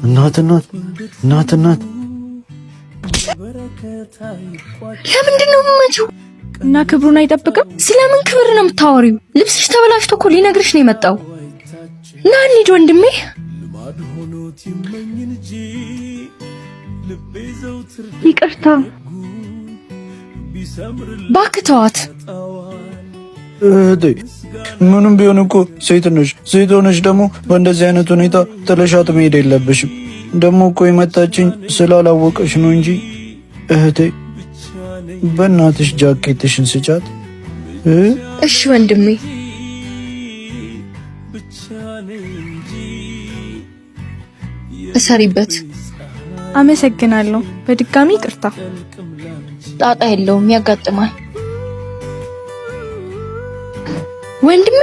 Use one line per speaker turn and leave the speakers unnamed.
እናት
ለምንድን ነው የምመጪው? እና ክብሩን አይጠብቅም? ስለምን ክብር ነው የምታወሪው? ልብስሽ ተበላሽቶ እኮ ሊነግርሽ ነው የመጣው። ና እንሂድ ወንድሜ። ይቅርታ እባክህ ተዋት።
ምንም ቢሆን እኮ ሴት ነሽ። ሴት ሆነሽ ደግሞ በእንደዚህ አይነት ሁኔታ ጥለሻት መሄድ የለብሽም። ደግሞ እኮ የመጣችኝ ስላላወቀሽ ነው እንጂ እህቴ፣ በእናትሽ ጃኬትሽን ስጫት።
እሺ ወንድሜ። እሰሪበት።
አመሰግናለሁ። በድጋሚ ይቅርታ።
ጣጣ የለውም፣ ያጋጥማል። ወንድሜ